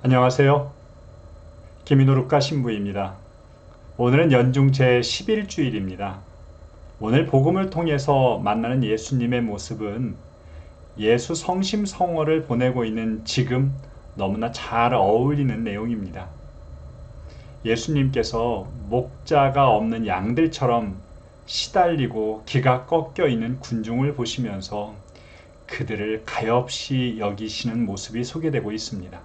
안녕하세요. 김인호룩가 신부입니다. 오늘은 연중 제11주일입니다. 오늘 복음을 통해서 만나는 예수님의 모습은 예수 성심성호를 보내고 있는 지금 너무나 잘 어울리는 내용입니다. 예수님께서 목자가 없는 양들처럼 시달리고 기가 꺾여 있는 군중을 보시면서 그들을 가엾이 여기시는 모습이 소개되고 있습니다.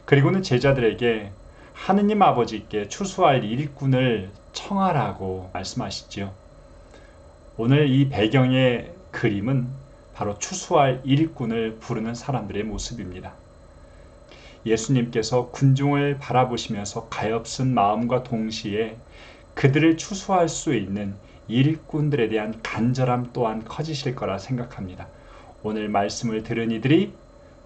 그리고는 제자들에게 하느님 아버지께 추수할 일꾼을 청하라고 말씀하시죠. 오늘 이 배경의 그림은 바로 추수할 일꾼을 부르는 사람들의 모습입니다. 예수님께서 군중을 바라보시면서 가엾은 마음과 동시에 그들을 추수할 수 있는 일꾼들에 대한 간절함 또한 커지실 거라 생각합니다. 오늘 말씀을 들은 이들이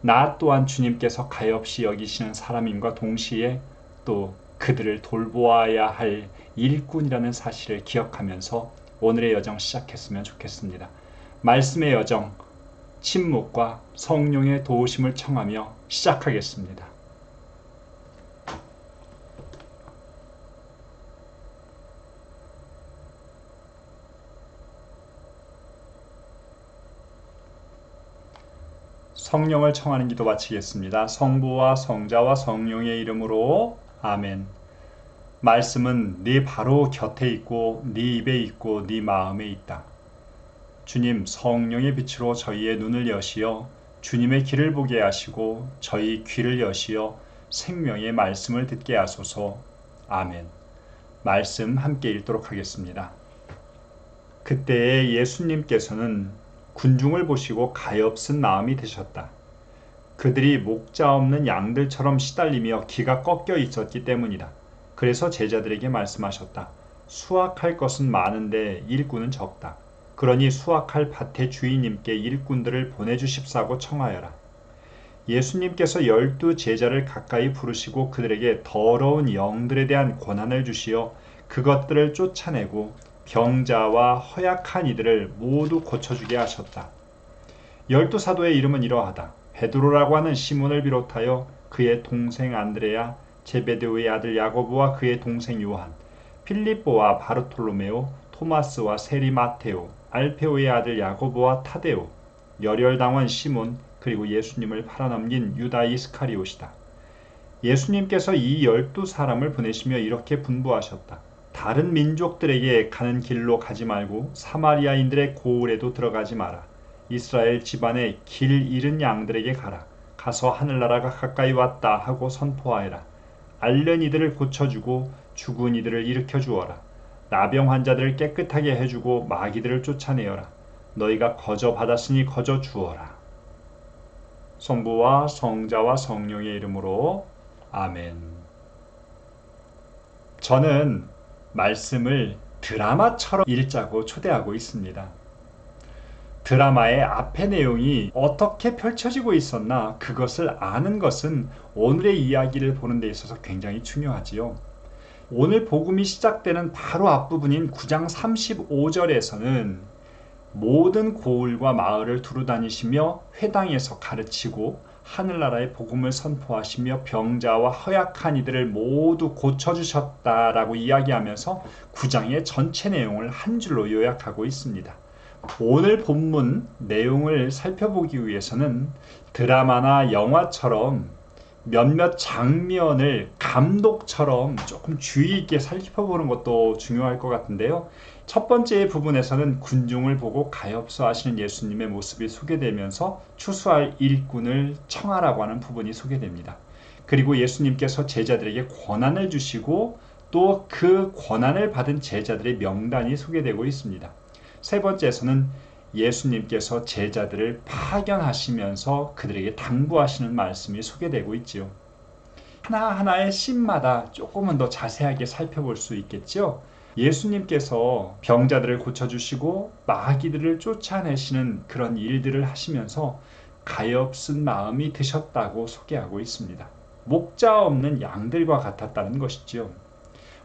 나 또한 주님께서 가엾이 여기시는 사람임과 동시에 또 그들을 돌보아야 할 일꾼이라는 사실을 기억하면서 오늘의 여정 시작했으면 좋겠습니다. 말씀의 여정, 침묵과 성령의 도우심을 청하며 시작하겠습니다. 성령을 청하는 기도 마치겠습니다. 성부와 성자와 성령의 이름으로 아멘. 말씀은 네 바로 곁에 있고 네 입에 있고 네 마음에 있다. 주님, 성령의 빛으로 저희의 눈을 여시어 주님의 길을 보게 하시고 저희 귀를 여시어 생명의 말씀을 듣게 하소서. 아멘. 말씀 함께 읽도록 하겠습니다. 그때에 예수님께서는 군중을 보시고 가엾은 마음이 드셨다. 그들이 목자 없는 양들처럼 시달리며 기가 꺾여 있었기 때문이다. 그래서 제자들에게 말씀하셨다. 수확할 것은 많은데 일꾼은 적다. 그러니 수확할 밭의 주인님께 일꾼들을 보내주십사고 청하여라. 예수님께서 12 제자를 가까이 부르시고 그들에게 더러운 영들에 대한 권한을 주시어 그것들을 쫓아내고 병자와 허약한 이들을 모두 고쳐주게 하셨다. 12 사도의 이름은 이러하다. 베드로라고 하는 시몬을 비롯하여 그의 동생 안드레야, 제베데오의 아들 야고보와 그의 동생 요한, 필립보와 바르톨로메오, 토마스와 세리 마테오, 알페오의 아들 야고보와 타데오, 열혈당원 시몬, 그리고 예수님을 팔아넘긴 유다 이스카리옷이다. 예수님께서 이 12 사람을 보내시며 이렇게 분부하셨다. 다른 민족들에게 가는 길로 가지 말고 사마리아인들의 고을에도 들어가지 마라. 이스라엘 집안의 길 잃은 양들에게 가라. 가서 하늘나라가 가까이 왔다 하고 선포하여라. 앓는 이들을 고쳐주고 죽은 이들을 일으켜 주어라. 나병 환자들을 깨끗하게 해주고 마귀들을 쫓아내어라. 너희가 거저 받았으니 거저 주어라. 성부와 성자와 성령의 이름으로 아멘. 저는 말씀을 드라마처럼 읽자고 초대하고 있습니다. 드라마의 앞의 내용이 어떻게 펼쳐지고 있었나 그것을 아는 것은 오늘의 이야기를 보는 데 있어서 굉장히 중요하지요. 오늘 복음이 시작되는 바로 앞부분인 9장 35절에서는 모든 고을과 마을을 두루다니시며 회당에서 가르치고 하늘나라의 복음을 선포하시며 병자와 허약한 이들을 모두 고쳐주셨다라고 이야기하면서 9장의 전체 내용을 한 줄로 요약하고 있습니다. 오늘 본문 내용을 살펴보기 위해서는 드라마나 영화처럼 몇몇 장면을 감독처럼 조금 주의 있게 살펴보는 것도 중요할 것 같은데요. 첫 번째 부분에서는 군중을 보고 가엾어 하시는 예수님의 모습이 소개되면서 추수할 일꾼을 청하라고 하는 부분이 소개됩니다. 그리고 예수님께서 제자들에게 권한을 주시고 또 그 권한을 받은 제자들의 명단이 소개되고 있습니다. 세 번째에서는 예수님께서 제자들을 파견하시면서 그들에게 당부하시는 말씀이 소개되고 있지요. 하나하나의 씬마다 조금은 더 자세하게 살펴볼 수 있겠죠. 예수님께서 병자들을 고쳐주시고 마귀들을 쫓아내시는 그런 일들을 하시면서 가엾은 마음이 드셨다고 소개하고 있습니다. 목자 없는 양들과 같았다는 것이죠.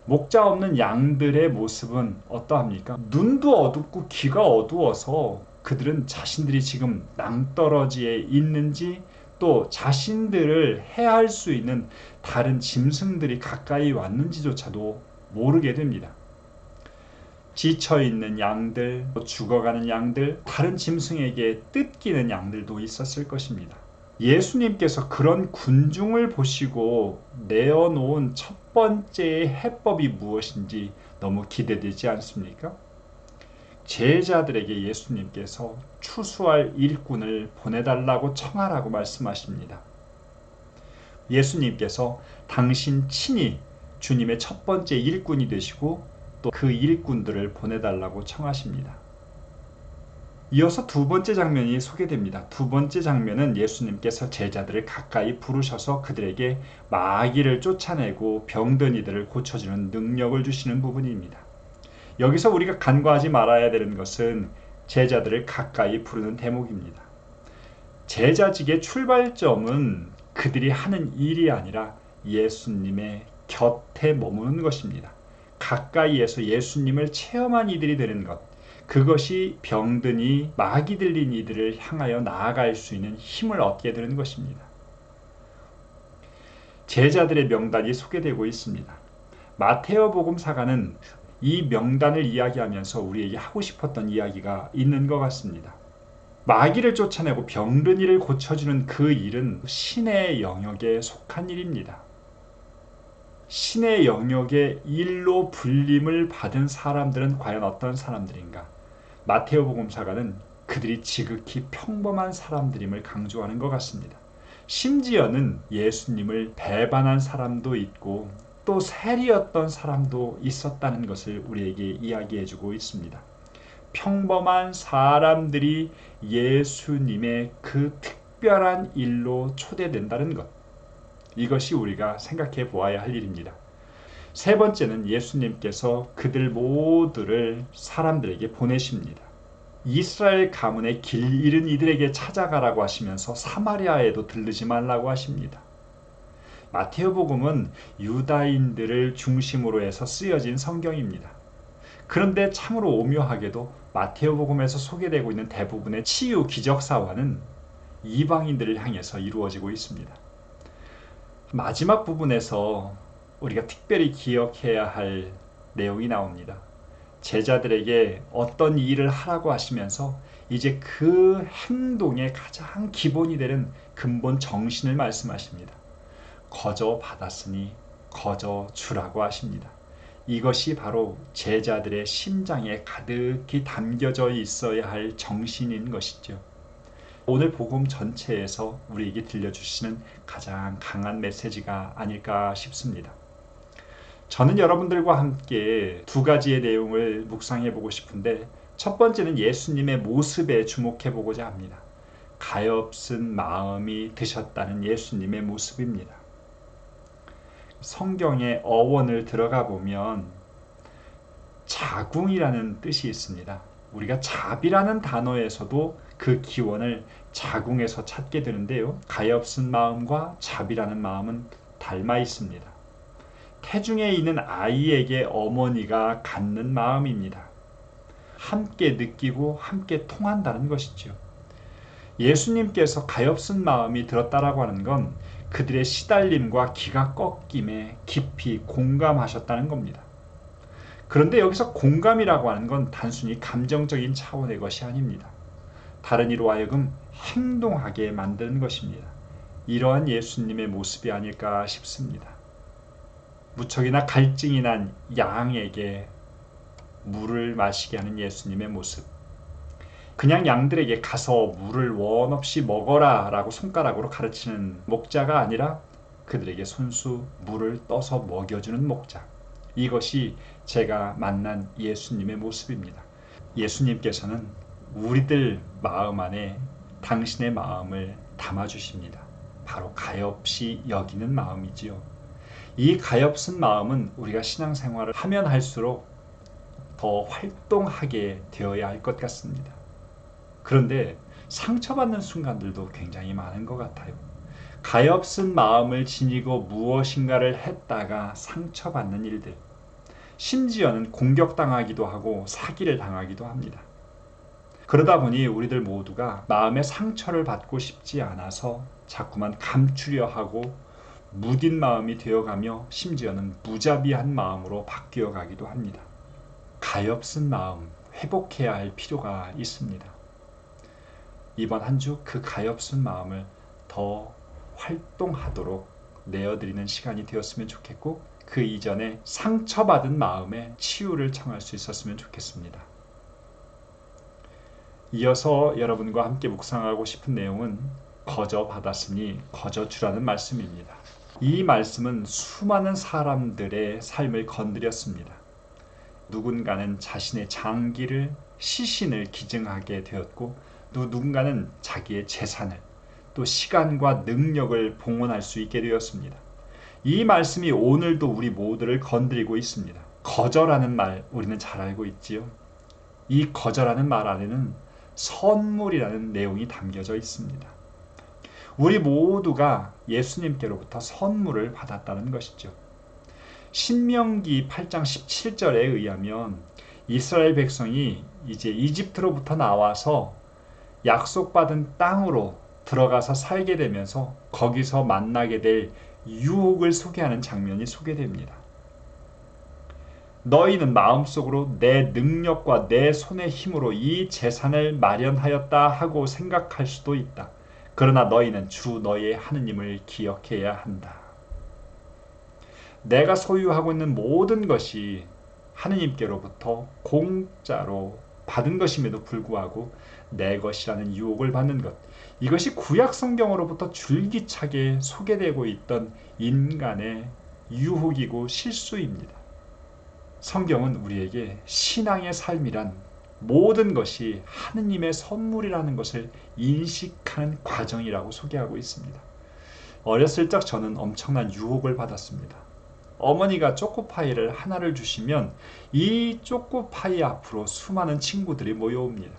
목자 없는 양들의 모습은 어떠합니까? 눈도 어둡고 귀가 어두워서 그들은 자신들이 지금 낭떠러지에 있는지 또 자신들을 해할 수 있는 다른 짐승들이 가까이 왔는지조차도 모르게 됩니다. 지쳐있는 양들, 죽어가는 양들, 다른 짐승에게 뜯기는 양들도 있었을 것입니다. 예수님께서 그런 군중을 보시고 내어놓은 첫 번째의 해법이 무엇인지 너무 기대되지 않습니까? 제자들에게 예수님께서 추수할 일꾼을 보내달라고 청하라고 말씀하십니다. 예수님께서 당신 친히 주님의 첫 번째 일꾼이 되시고 또 그 일꾼들을 보내달라고 청하십니다. 이어서 두 번째 장면이 소개됩니다. 두 번째 장면은 예수님께서 제자들을 가까이 부르셔서 그들에게 마귀를 쫓아내고 병든 이들을 고쳐주는 능력을 주시는 부분입니다. 여기서 우리가 간과하지 말아야 되는 것은 제자들을 가까이 부르는 대목입니다. 제자직의 출발점은 그들이 하는 일이 아니라 예수님의 곁에 머무는 것입니다. 가까이에서 예수님을 체험한 이들이 되는 것, 그것이 병든이 마귀 들린 이들을 향하여 나아갈 수 있는 힘을 얻게 되는 것입니다. 제자들의 명단이 소개되고 있습니다. 마테오 복음사가는 이 명단을 이야기하면서 우리에게 하고 싶었던 이야기가 있는 것 같습니다. 마귀를 쫓아내고 병든 이를 고쳐주는 그 일은 신의 영역에 속한 일입니다. 신의 영역의 일로 불림을 받은 사람들은 과연 어떤 사람들인가? 마테오 복음사가는 그들이 지극히 평범한 사람들임을 강조하는 것 같습니다. 심지어는 예수님을 배반한 사람도 있고 또 세리였던 사람도 있었다는 것을 우리에게 이야기해주고 있습니다. 평범한 사람들이 예수님의 그 특별한 일로 초대된다는 것, 이것이 우리가 생각해 보아야 할 일입니다. 세 번째는 예수님께서 그들 모두를 사람들에게 보내십니다. 이스라엘 가문의 길 잃은 이들에게 찾아가라고 하시면서 사마리아에도 들르지 말라고 하십니다. 마테오복음은 유다인들을 중심으로 해서 쓰여진 성경입니다. 그런데 참으로 오묘하게도 마테오복음에서 소개되고 있는 대부분의 치유 기적사화는 이방인들을 향해서 이루어지고 있습니다. 마지막 부분에서 우리가 특별히 기억해야 할 내용이 나옵니다. 제자들에게 어떤 일을 하라고 하시면서 이제 그 행동의 가장 기본이 되는 근본 정신을 말씀하십니다. 거저 받았으니 거저 주라고 하십니다. 이것이 바로 제자들의 심장에 가득히 담겨져 있어야 할 정신인 것이죠. 오늘 복음 전체에서 우리에게 들려주시는 가장 강한 메시지가 아닐까 싶습니다. 저는 여러분들과 함께 두 가지의 내용을 묵상해 보고 싶은데, 첫 번째는 예수님의 모습에 주목해 보고자 합니다. 가엾은 마음이 드셨다는 예수님의 모습입니다. 성경의 어원을 들어가 보면 자궁이라는 뜻이 있습니다. 우리가 자비라는 단어에서도 그 기원을 자궁에서 찾게 되는데요. 가엾은 마음과 자비라는 마음은 닮아 있습니다. 태중에 있는 아이에게 어머니가 갖는 마음입니다. 함께 느끼고 함께 통한다는 것이죠. 예수님께서 가엾은 마음이 들었다라고 하는 건 그들의 시달림과 기가 꺾임에 깊이 공감하셨다는 겁니다. 그런데 여기서 공감이라고 하는 건 단순히 감정적인 차원의 것이 아닙니다. 다른 이로 하여금 행동하게 만드는 것입니다. 이러한 예수님의 모습이 아닐까 싶습니다. 무척이나 갈증이 난 양에게 물을 마시게 하는 예수님의 모습. 그냥 양들에게 가서 물을 원 없이 먹어라 라고 손가락으로 가르치는 목자가 아니라 그들에게 손수 물을 떠서 먹여주는 목자. 이것이 제가 만난 예수님의 모습입니다. 예수님께서는 우리들 마음 안에 당신의 마음을 담아주십니다. 바로 가엾이 여기는 마음이지요. 이 가엾은 마음은 우리가 신앙생활을 하면 할수록 더 활동하게 되어야 할 것 같습니다. 그런데 상처받는 순간들도 굉장히 많은 것 같아요. 가엾은 마음을 지니고 무엇인가를 했다가 상처받는 일들, 심지어는 공격당하기도 하고 사기를 당하기도 합니다. 그러다 보니 우리들 모두가 마음의 상처를 받고 싶지 않아서 자꾸만 감추려 하고 무딘 마음이 되어가며 심지어는 무자비한 마음으로 바뀌어 가기도 합니다. 가엾은 마음 회복해야 할 필요가 있습니다. 이번 한 주 그 가엾은 마음을 더 활동하도록 내어드리는 시간이 되었으면 좋겠고, 그 이전에 상처받은 마음에 치유를 청할 수 있었으면 좋겠습니다. 이어서 여러분과 함께 묵상하고 싶은 내용은 거저 받았으니 거저 주라는 말씀입니다. 이 말씀은 수많은 사람들의 삶을 건드렸습니다. 누군가는 자신의 장기를 시신을 기증하게 되었고, 또 누군가는 자기의 재산을, 또 시간과 능력을 봉헌할 수 있게 되었습니다. 이 말씀이 오늘도 우리 모두를 건드리고 있습니다. 거저라는 말 우리는 잘 알고 있지요. 이 거저라는 말 안에는 선물이라는 내용이 담겨져 있습니다. 우리 모두가 예수님께로부터 선물을 받았다는 것이죠. 신명기 8장 17절에 의하면 이스라엘 백성이 이제 이집트로부터 나와서 약속받은 땅으로 들어가서 살게 되면서 거기서 만나게 될 유혹을 소개하는 장면이 소개됩니다. 너희는 마음속으로 내 능력과 내 손의 힘으로 이 재산을 마련하였다 하고 생각할 수도 있다. 그러나 너희는 주 너희의 하느님을 기억해야 한다. 내가 소유하고 있는 모든 것이 하느님께로부터 공짜로 받은 것임에도 불구하고 내 것이라는 유혹을 받는 것, 이것이 구약 성경으로부터 줄기차게 소개되고 있던 인간의 유혹이고 실수입니다. 성경은 우리에게 신앙의 삶이란 모든 것이 하느님의 선물이라는 것을 인식하는 과정이라고 소개하고 있습니다. 어렸을 적 저는 엄청난 유혹을 받았습니다. 어머니가 초코파이를 하나를 주시면 이 초코파이 앞으로 수많은 친구들이 모여옵니다.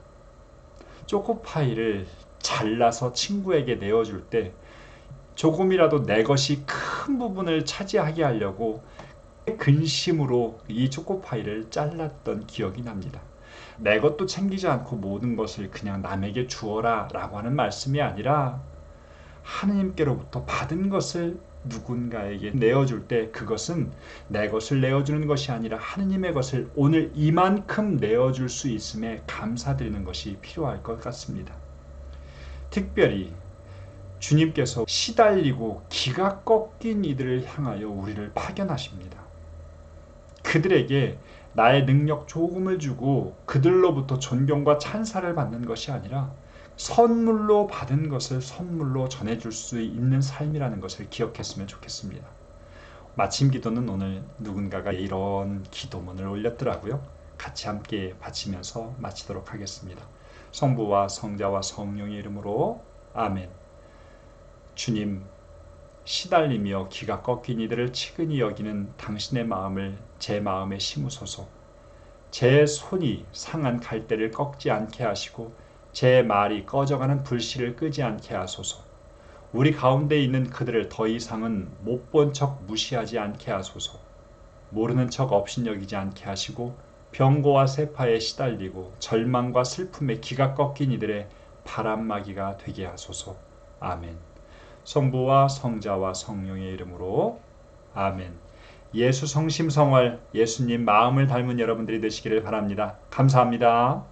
초코파이를 잘라서 친구에게 내어줄 때 조금이라도 내 것이 큰 부분을 차지하게 하려고 근심으로 이 초코파이를 잘랐던 기억이 납니다. 내 것도 챙기지 않고 모든 것을 그냥 남에게 주어라 라고 하는 말씀이 아니라, 하느님께로부터 받은 것을 누군가에게 내어줄 때 그것은 내 것을 내어주는 것이 아니라 하느님의 것을 오늘 이만큼 내어줄 수 있음에 감사드리는 것이 필요할 것 같습니다. 특별히 주님께서 시달리고 기가 꺾인 이들을 향하여 우리를 파견하십니다. 그들에게 나의 능력 조금을 주고 그들로부터 존경과 찬사를 받는 것이 아니라 선물로 받은 것을 선물로 전해줄 수 있는 삶이라는 것을 기억했으면 좋겠습니다. 마침 기도는 오늘 누군가가 이런 기도문을 올렸더라고요. 같이 함께 바치면서 마치도록 하겠습니다. 성부와 성자와 성령의 이름으로 아멘. 주님, 시달리며 기가 꺾인 이들을 치근히 여기는 당신의 마음을 제 마음에 심으소서. 제 손이 상한 갈대를 꺾지 않게 하시고 제 말이 꺼져가는 불씨를 끄지 않게 하소서. 우리 가운데 있는 그들을 더 이상은 못 본 척 무시하지 않게 하소서. 모르는 척 업신여기지 않게 하시고 병고와 세파에 시달리고 절망과 슬픔에 기가 꺾인 이들의 바람막이가 되게 하소서. 아멘. 성부와 성자와 성령의 이름으로 아멘. 예수 성심성월, 예수님 마음을 닮은 여러분들이 되시기를 바랍니다. 감사합니다.